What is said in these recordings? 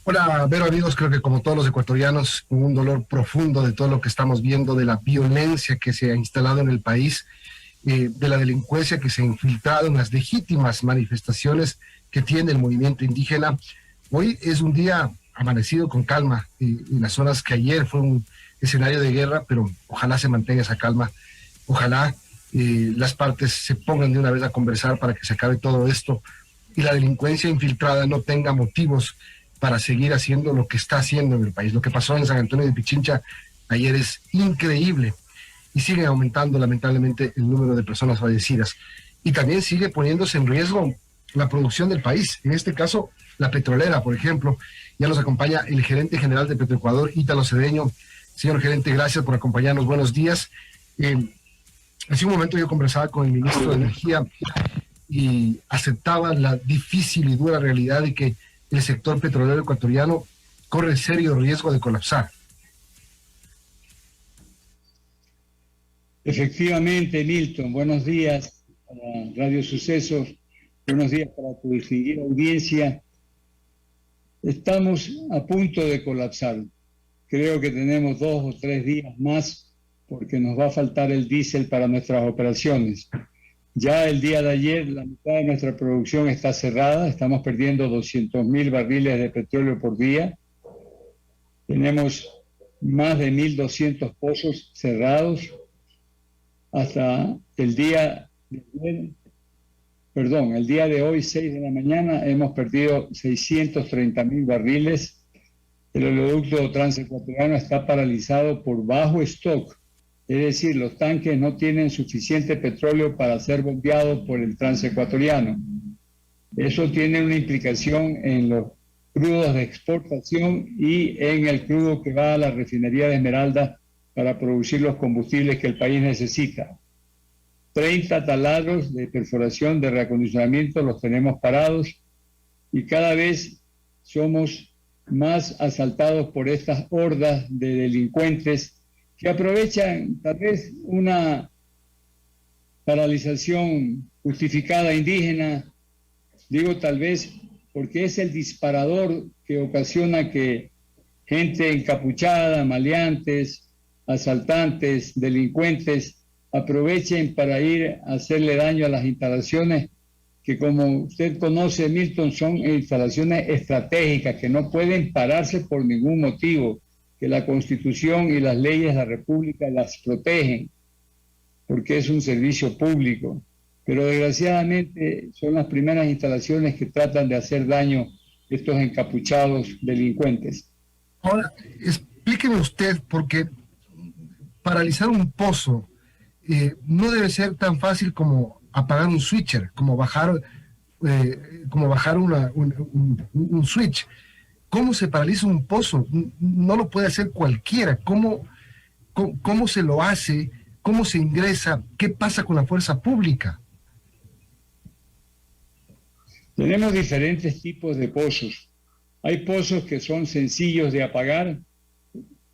Hola, Vero, amigos, creo que como todos los ecuatorianos, con un dolor profundo de todo lo que estamos viendo, de la violencia que se ha instalado en el país, de la delincuencia que se ha infiltrado en las legítimas manifestaciones que tiene el movimiento indígena. Hoy es un día amanecido con calma, en las zonas que ayer fue un escenario de guerra, pero ojalá se mantenga esa calma, ojalá las partes se pongan de una vez a conversar para que se acabe todo esto y la delincuencia infiltrada no tenga motivos para seguir haciendo lo que está haciendo en el país. Lo que pasó en San Antonio de Pichincha ayer es increíble y sigue aumentando lamentablemente el número de personas fallecidas. Y también sigue poniéndose en riesgo la producción del país, en este caso la petrolera, por ejemplo. Ya nos acompaña el gerente general de Petroecuador, Ítalo Cedeño. Señor gerente, gracias por acompañarnos. Buenos días. Hace un momento yo conversaba con el ministro de Energía y aceptaba la difícil y dura realidad de que el sector petrolero ecuatoriano corre serio riesgo de colapsar. Efectivamente, Milton, buenos días para Radio Sucesos, buenos días para tu distinguida audiencia. Estamos a punto de colapsar. Creo que tenemos 2 o 3 días más porque nos va a faltar el diésel para nuestras operaciones. Ya el día de ayer la mitad de nuestra producción está cerrada, estamos perdiendo 200.000 barriles de petróleo por día. Tenemos más de 1.200 pozos cerrados. Hasta el día de hoy, 6 de la mañana, hemos perdido 630.000 barriles. El oleoducto transecuatoriano está paralizado por bajo stock. Es decir, los tanques no tienen suficiente petróleo para ser bombeados por el transecuatoriano. Eso tiene una implicación en los crudos de exportación y en el crudo que va a la refinería de Esmeralda para producir los combustibles que el país necesita. 30 taladros de perforación de reacondicionamiento los tenemos parados y cada vez somos más asaltados por estas hordas de delincuentes que aprovechan tal vez una paralización justificada indígena, digo tal vez porque es el disparador que ocasiona que gente encapuchada, maleantes, asaltantes, delincuentes, aprovechen para ir a hacerle daño a las instalaciones que, como usted conoce, Milton, son instalaciones estratégicas que no pueden pararse por ningún motivo, que la Constitución y las leyes de la República las protegen, porque es un servicio público. Pero desgraciadamente son las primeras instalaciones que tratan de hacer daño a estos encapuchados delincuentes. Ahora, explíqueme usted, porque paralizar un pozo no debe ser tan fácil como apagar un switcher, como bajar un switch. ¿Cómo se paraliza un pozo? No lo puede hacer cualquiera. ¿Cómo se lo hace? ¿Cómo se ingresa? ¿Qué pasa con la fuerza pública? Tenemos diferentes tipos de pozos. Hay pozos que son sencillos de apagar,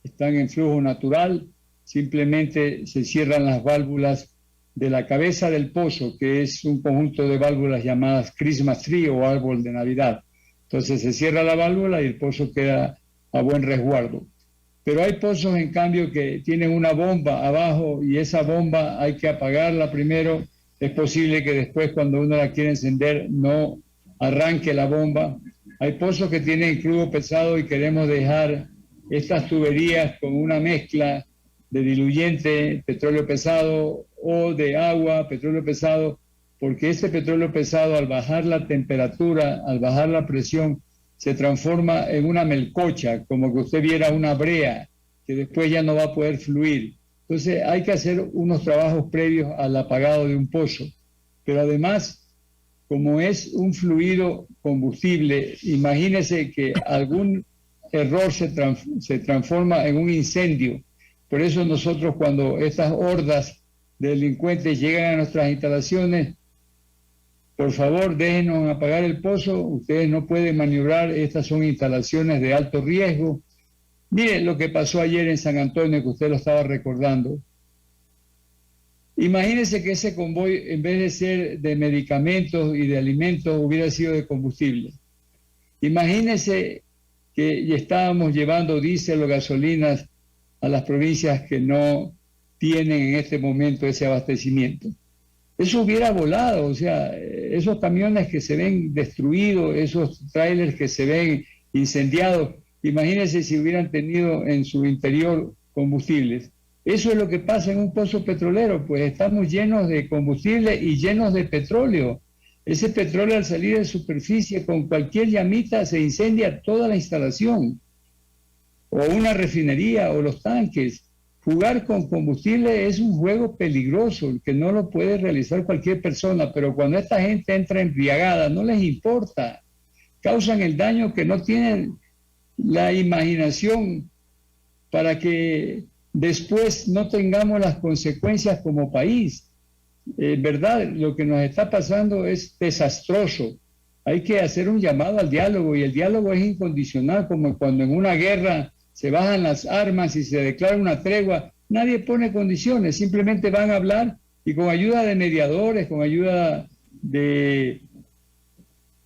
están en flujo natural, simplemente se cierran las válvulas de la cabeza del pozo, que es un conjunto de válvulas llamadas Christmas Tree o árbol de Navidad. Entonces se cierra la válvula y el pozo queda a buen resguardo. Pero hay pozos, en cambio, que tienen una bomba abajo y esa bomba hay que apagarla primero. Es posible que después, cuando uno la quiere encender, no arranque la bomba. Hay pozos que tienen crudo pesado y queremos dejar estas tuberías con una mezcla de diluyente, petróleo pesado, o de agua, petróleo pesado, porque ese petróleo pesado, al bajar la temperatura, al bajar la presión, se transforma en una melcocha, como que usted viera una brea, que después ya no va a poder fluir. Entonces hay que hacer unos trabajos previos al apagado de un pozo. Pero además, como es un fluido combustible, imagínese que algún error se transforma en un incendio. Por eso nosotros, cuando estas hordas de delincuentes llegan a nuestras instalaciones, por favor, déjenos apagar el pozo, ustedes no pueden maniobrar, estas son instalaciones de alto riesgo. Miren lo que pasó ayer en San Antonio, que usted lo estaba recordando. Imagínense que ese convoy, en vez de ser de medicamentos y de alimentos, hubiera sido de combustible. Imagínense que estábamos llevando diésel o gasolinas a las provincias que no tienen en este momento ese abastecimiento. Eso hubiera volado, o sea, esos camiones que se ven destruidos, esos trailers que se ven incendiados, imagínense si hubieran tenido en su interior combustibles. Eso es lo que pasa en un pozo petrolero, pues estamos llenos de combustible y llenos de petróleo. Ese petróleo al salir de superficie con cualquier llamita se incendia toda la instalación, o una refinería o los tanques. Jugar con combustible es un juego peligroso, que no lo puede realizar cualquier persona, pero cuando esta gente entra embriagada, no les importa, causan el daño que no tienen la imaginación para que después no tengamos las consecuencias como país. Verdad, lo que nos está pasando es desastroso. Hay que hacer un llamado al diálogo, y el diálogo es incondicional, como cuando en una guerra se bajan las armas y se declara una tregua. Nadie pone condiciones, simplemente van a hablar, y con ayuda de mediadores, con ayuda de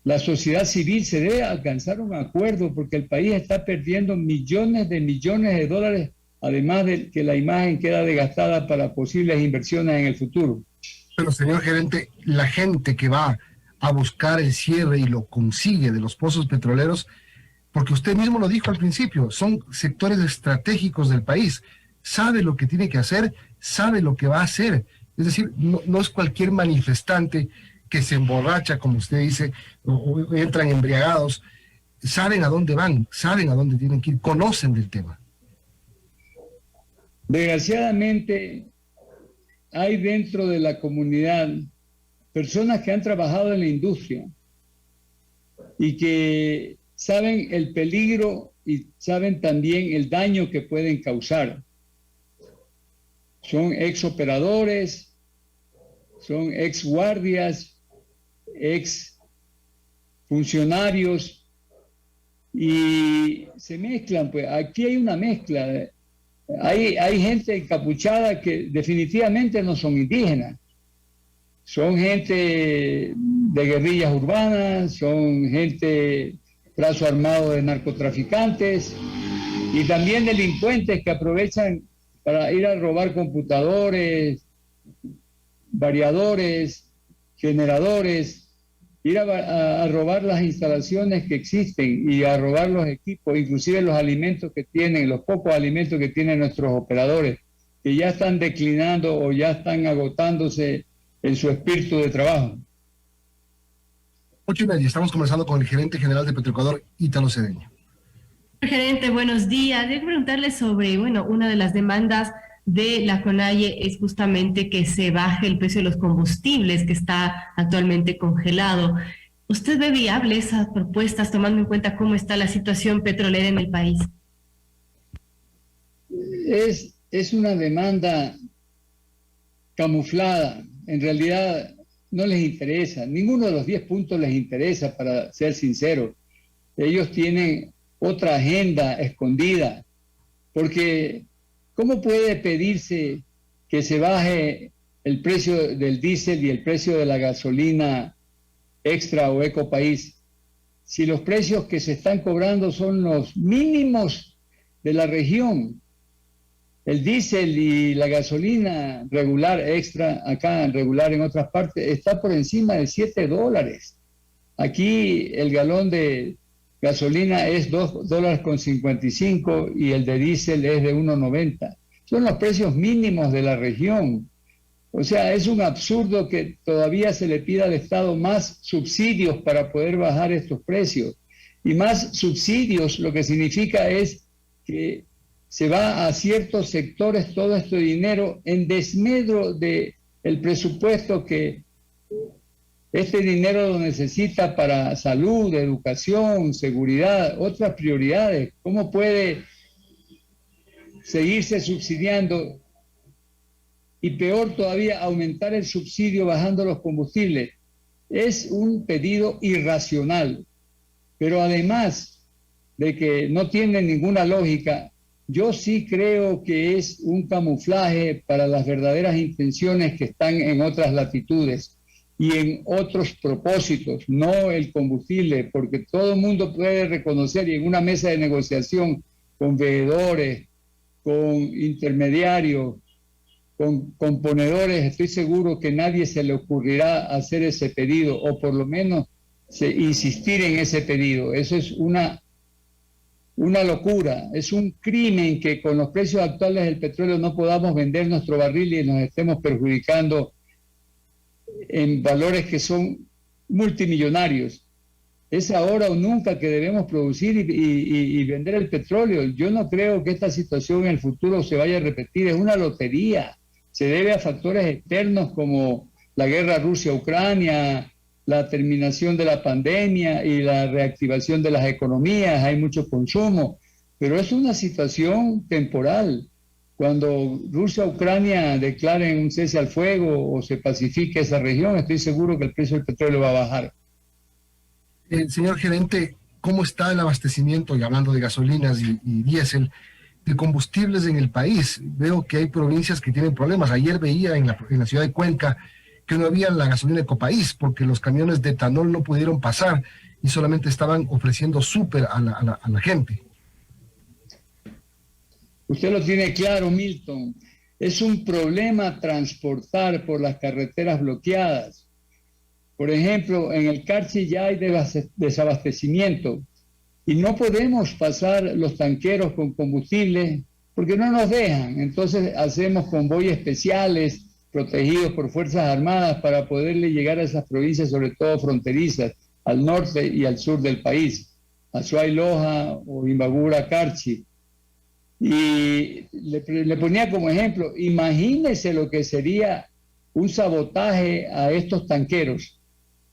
la sociedad civil se debe alcanzar un acuerdo, porque el país está perdiendo millones de dólares, además de que la imagen queda desgastada para posibles inversiones en el futuro. Pero, señor gerente, la gente que va a buscar el cierre y lo consigue de los pozos petroleros, porque usted mismo lo dijo al principio, son sectores estratégicos del país, sabe lo que tiene que hacer, sabe lo que va a hacer. Es decir, no es cualquier manifestante que se emborracha, como usted dice, o entran embriagados. Saben a dónde van, saben a dónde tienen que ir, conocen del tema. Desgraciadamente, hay dentro de la comunidad personas que han trabajado en la industria y que saben el peligro y saben también el daño que pueden causar. Son ex operadores, son ex guardias, ex funcionarios, y se mezclan. Pues aquí hay una mezcla. Hay gente encapuchada que definitivamente no son indígenas. Son gente de guerrillas urbanas, son gente brazo armado de narcotraficantes y también delincuentes que aprovechan para ir a robar computadores, variadores, generadores, ir a robar las instalaciones que existen y a robar los equipos, inclusive los alimentos que tienen, los pocos alimentos que tienen nuestros operadores, que ya están declinando o ya están agotándose en su espíritu de trabajo. 8:30, estamos conversando con el gerente general de Petroecuador, Ítalo Cedeño. Gerente, buenos días. Debo preguntarle sobre, una de las demandas de la CONAIE es justamente que se baje el precio de los combustibles, que está actualmente congelado. ¿Usted ve viable esas propuestas, tomando en cuenta cómo está la situación petrolera en el país? Es una demanda camuflada. En realidad no les interesa. Ninguno de los 10 puntos les interesa, para ser sincero. Ellos tienen otra agenda escondida, porque ¿cómo puede pedirse que se baje el precio del diésel y el precio de la gasolina extra o ecopaís si los precios que se están cobrando son los mínimos de la región? El diésel y la gasolina regular extra, acá regular en otras partes, está por encima de $7. Aquí el galón de gasolina es $2.55 y el de diésel es de 1.90. Son los precios mínimos de la región. O sea, es un absurdo que todavía se le pida al Estado más subsidios para poder bajar estos precios. Y más subsidios lo que significa es que se va a ciertos sectores todo este dinero en desmedro del presupuesto que este dinero lo necesita para salud, educación, seguridad, otras prioridades. ¿Cómo puede seguirse subsidiando y peor todavía aumentar el subsidio bajando los combustibles? Es un pedido irracional, pero además de que no tiene ninguna lógica, yo sí creo que es un camuflaje para las verdaderas intenciones que están en otras latitudes. y en otros propósitos, no el combustible, porque todo el mundo puede reconocer, y en una mesa de negociación con veedores, con intermediarios, con componedores, estoy seguro que nadie se le ocurrirá hacer ese pedido, o por lo menos insistir en ese pedido. Eso es una locura, es un crimen que con los precios actuales del petróleo no podamos vender nuestro barril y nos estemos perjudicando en valores que son multimillonarios. Es ahora o nunca que debemos producir y vender el petróleo. Yo no creo que esta situación en el futuro se vaya a repetir, es una lotería. Se debe a factores externos como la guerra Rusia-Ucrania, la terminación de la pandemia y la reactivación de las economías, hay mucho consumo, pero es una situación temporal. Cuando Rusia-Ucrania declaren un cese al fuego o se pacifique esa región, estoy seguro que el precio del petróleo va a bajar. Señor gerente, ¿cómo está el abastecimiento, y hablando de gasolinas y diésel, de combustibles en el país? Veo que hay provincias que tienen problemas. Ayer veía en la ciudad de Cuenca que no había la gasolina Ecopaís porque los camiones de etanol no pudieron pasar y solamente estaban ofreciendo súper a la gente. Usted lo tiene claro, Milton. Es un problema transportar por las carreteras bloqueadas. Por ejemplo, en el Carchi ya hay desabastecimiento y no podemos pasar los tanqueros con combustible porque no nos dejan. Entonces hacemos convoyes especiales protegidos por Fuerzas Armadas para poderle llegar a esas provincias, sobre todo fronterizas, al norte y al sur del país, a Azuay Loja o Imbabura, Carchi. Y le ponía como ejemplo, imagínese lo que sería un sabotaje a estos tanqueros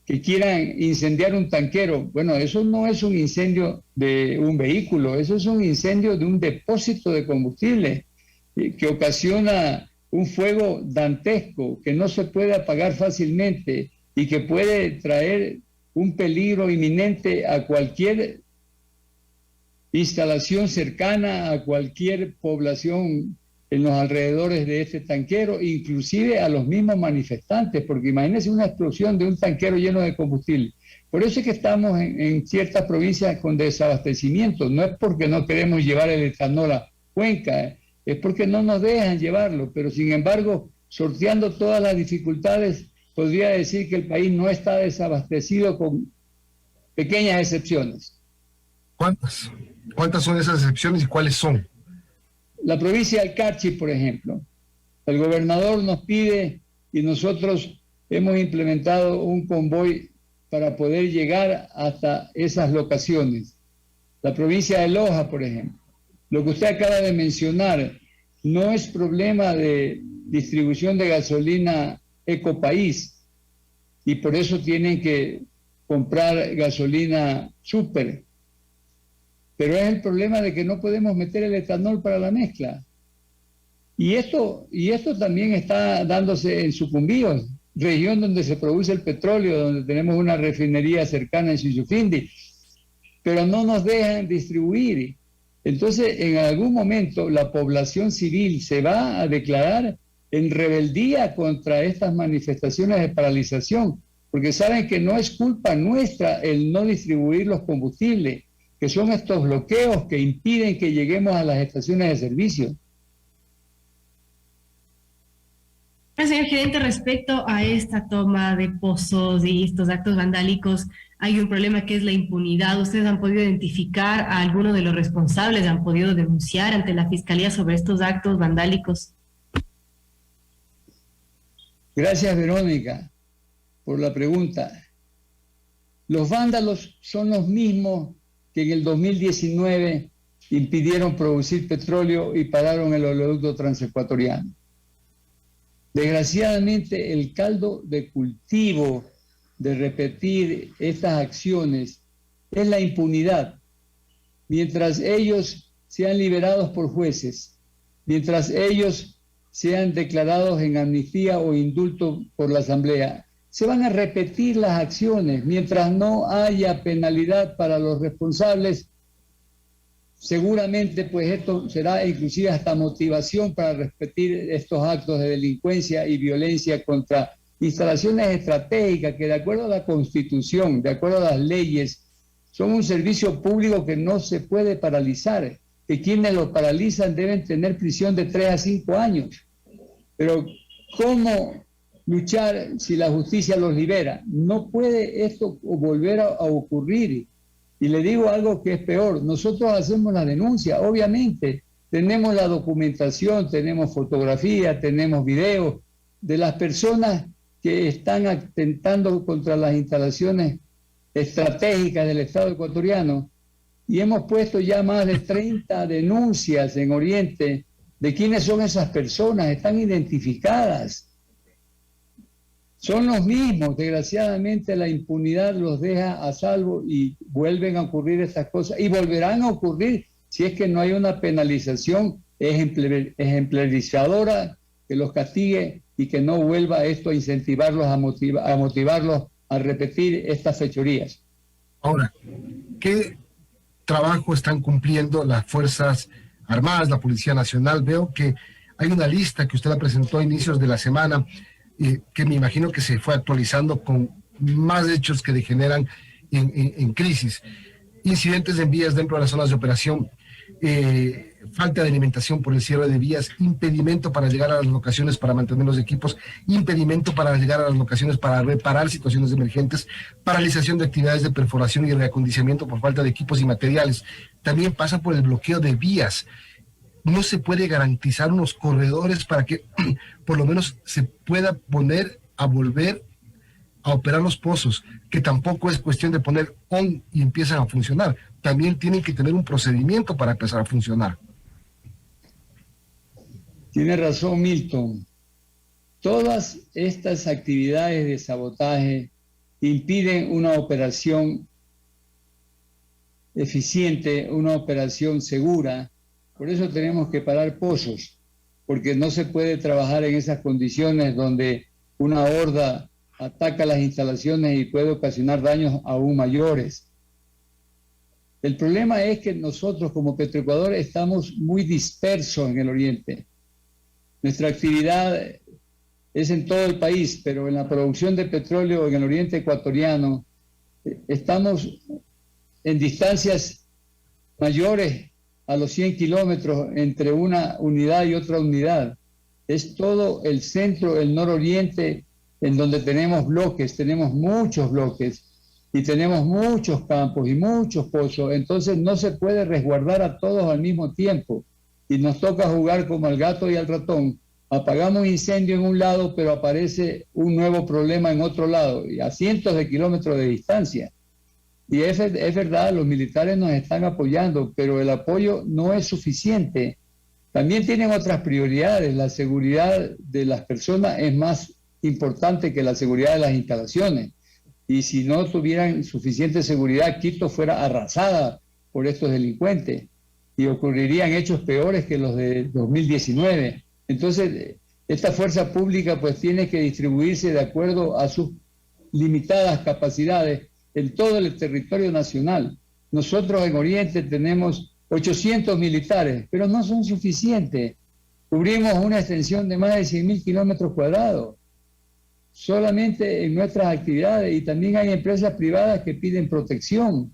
que quieran incendiar un tanquero. Bueno, eso no es un incendio de un vehículo, eso es un incendio de un depósito de combustible que ocasiona un fuego dantesco que no se puede apagar fácilmente y que puede traer un peligro inminente a cualquier instalación cercana, a cualquier población en los alrededores de este tanquero, inclusive a los mismos manifestantes, porque imagínense una explosión de un tanquero lleno de combustible. Por eso es que estamos en ciertas provincias con desabastecimiento. No es porque no queremos llevar el etanol a Cuenca, es porque no nos dejan llevarlo, pero sin embargo, sorteando todas las dificultades, podría decir que el país no está desabastecido con pequeñas excepciones. ¿Cuántas? ¿Cuántas son esas excepciones y cuáles son? La provincia del Carchi, por ejemplo. El gobernador nos pide y nosotros hemos implementado un convoy para poder llegar hasta esas locaciones. La provincia de Loja, por ejemplo. Lo que usted acaba de mencionar no es problema de distribución de gasolina Ecopaís y por eso tienen que comprar gasolina súper. Pero es el problema de que no podemos meter el etanol para la mezcla. Y esto también está dándose en Sucumbíos, región donde se produce el petróleo, donde tenemos una refinería cercana en Suyufindi, pero no nos dejan distribuir. Entonces, en algún momento, la población civil se va a declarar en rebeldía contra estas manifestaciones de paralización, porque saben que no es culpa nuestra el no distribuir los combustibles, que son estos bloqueos que impiden que lleguemos a las estaciones de servicio. Señor gerente, respecto a esta toma de pozos y estos actos vandálicos, hay un problema que es la impunidad. ¿Ustedes han podido identificar a alguno de los responsables? ¿Han podido denunciar ante la Fiscalía sobre estos actos vandálicos? Gracias, Verónica, por la pregunta. Los vándalos son los mismos que en el 2019 impidieron producir petróleo y pararon el oleoducto transecuatoriano. Desgraciadamente, el caldo de cultivo de repetir estas acciones es la impunidad. Mientras ellos sean liberados por jueces, mientras ellos sean declarados en amnistía o indulto por la Asamblea, se van a repetir las acciones. Mientras no haya penalidad para los responsables, seguramente pues esto será inclusive hasta motivación para repetir estos actos de delincuencia y violencia contra instalaciones estratégicas que de acuerdo a la Constitución, de acuerdo a las leyes, son un servicio público que no se puede paralizar, que quienes lo paralizan deben tener prisión de 3 a 5 años. Pero ¿cómo luchar si la justicia los libera? No puede esto volver a ocurrir. Y le digo algo que es peor, nosotros hacemos la denuncia, obviamente, tenemos la documentación, tenemos fotografía, tenemos videos de las personas que están atentando contra las instalaciones estratégicas del Estado ecuatoriano, y hemos puesto ya más de 30 denuncias en Oriente de quiénes son esas personas, están identificadas. Son los mismos, desgraciadamente la impunidad los deja a salvo y vuelven a ocurrir estas cosas, y volverán a ocurrir si es que no hay una penalización ejemplarizadora que los castigue y que no vuelva esto a incentivarlos, a motivarlos a repetir estas fechorías. Ahora, ¿qué trabajo están cumpliendo las Fuerzas Armadas, la Policía Nacional? Veo que hay una lista que usted la presentó a inicios de la semana, que me imagino que se fue actualizando con más hechos que degeneran en crisis. Incidentes en vías dentro de las zonas de operación, falta de alimentación por el cierre de vías, impedimento para llegar a las locaciones para mantener los equipos, impedimento para llegar a las locaciones para reparar situaciones emergentes, paralización de actividades de perforación y reacondicionamiento por falta de equipos y materiales. También pasa por el bloqueo de vías. No se puede garantizar unos corredores para que por lo menos se pueda poner a volver a operar los pozos, que tampoco es cuestión de poner on y empiezan a funcionar. También tienen que tener un procedimiento para empezar a funcionar. Tiene razón, Milton. Todas estas actividades de sabotaje impiden una operación eficiente, una operación segura. Por eso tenemos que parar pozos, porque no se puede trabajar en esas condiciones donde una horda ataca las instalaciones y puede ocasionar daños aún mayores. El problema es que nosotros como Petroecuador estamos muy dispersos en el oriente. Nuestra actividad es en todo el país, pero en la producción de petróleo en el oriente ecuatoriano estamos en distancias mayores a los 100 kilómetros entre una unidad y otra unidad. Es todo el centro, el nororiente, en donde tenemos bloques, tenemos muchos bloques y tenemos muchos campos y muchos pozos. Entonces no se puede resguardar a todos al mismo tiempo y nos toca jugar como al gato y al ratón. Apagamos incendio en un lado, pero aparece un nuevo problema en otro lado, y a cientos de kilómetros de distancia. Y es verdad, los militares nos están apoyando, pero el apoyo no es suficiente. También tienen otras prioridades. La seguridad de las personas es más importante que la seguridad de las instalaciones. Y si no tuvieran suficiente seguridad, Quito fuera arrasada por estos delincuentes y ocurrirían hechos peores que los de 2019. Entonces, esta fuerza pública pues tiene que distribuirse de acuerdo a sus limitadas capacidades en todo el territorio nacional. Nosotros en Oriente tenemos 800 militares, pero no son suficientes. Cubrimos una extensión de más de 100.000 kilómetros cuadrados, solamente en nuestras actividades, y también hay empresas privadas que piden protección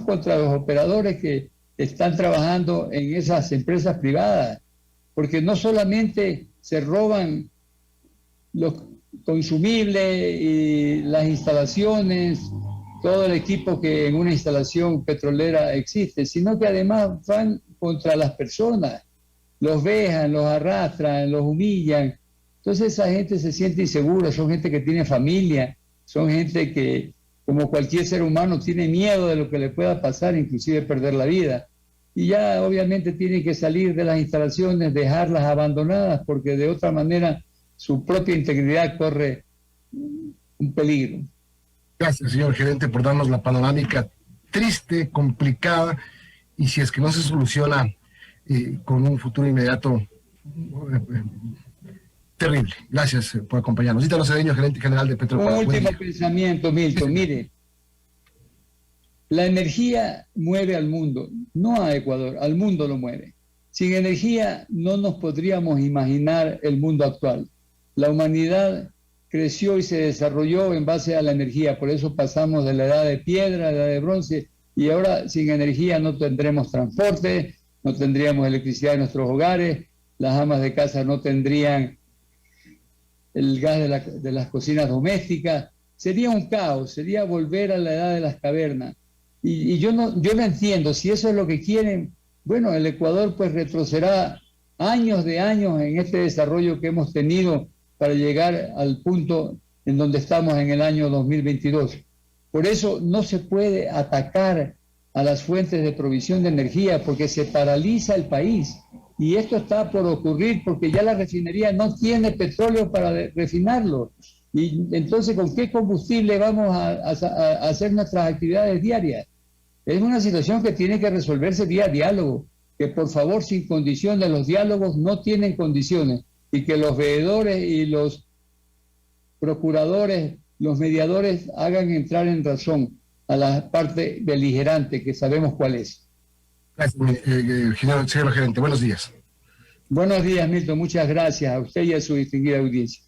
contra los operadores que están trabajando en esas empresas privadas, porque no solamente se roban los consumibles y las instalaciones, todo el equipo que en una instalación petrolera existe, sino que además van contra las personas, los vejan, los arrastran, los humillan. Entonces esa gente se siente insegura, son gente que tiene familia, son gente que, como cualquier ser humano, tiene miedo de lo que le pueda pasar, inclusive perder la vida. Y ya obviamente tienen que salir de las instalaciones, dejarlas abandonadas, porque de otra manera su propia integridad corre un peligro. Gracias, señor gerente, por darnos la panorámica triste, complicada, y si es que no se soluciona con un futuro inmediato, terrible. Gracias por acompañarnos. Ítalo Cedeño, gerente general de Petroecuador. Un último pensamiento, Milton. Mire, la energía mueve al mundo, no a Ecuador, al mundo lo mueve. Sin energía no nos podríamos imaginar el mundo actual. La humanidad creció y se desarrolló en base a la energía. Por eso pasamos de la edad de piedra a la edad de bronce, y ahora sin energía no tendremos transporte, no tendríamos electricidad en nuestros hogares, las amas de casa no tendrían el gas de las cocinas domésticas. Sería un caos, sería volver a la edad de las cavernas. Y yo no entiendo, si eso es lo que quieren, bueno, el Ecuador pues retrocederá años de años en este desarrollo que hemos tenido para llegar al punto en donde estamos en el año 2022. Por eso no se puede atacar a las fuentes de provisión de energía, porque se paraliza el país. Y esto está por ocurrir porque ya la refinería no tiene petróleo para refinarlo. Y entonces, ¿con qué combustible vamos a hacer nuestras actividades diarias? Es una situación que tiene que resolverse vía diálogo, que por favor, sin condiciones, los diálogos no tienen condiciones, y que los veedores y los procuradores, los mediadores, hagan entrar en razón a la parte beligerante, que sabemos cuál es. Gracias, señor gerente. Buenos días. Buenos días, Milton. Muchas gracias a usted y a su distinguida audiencia.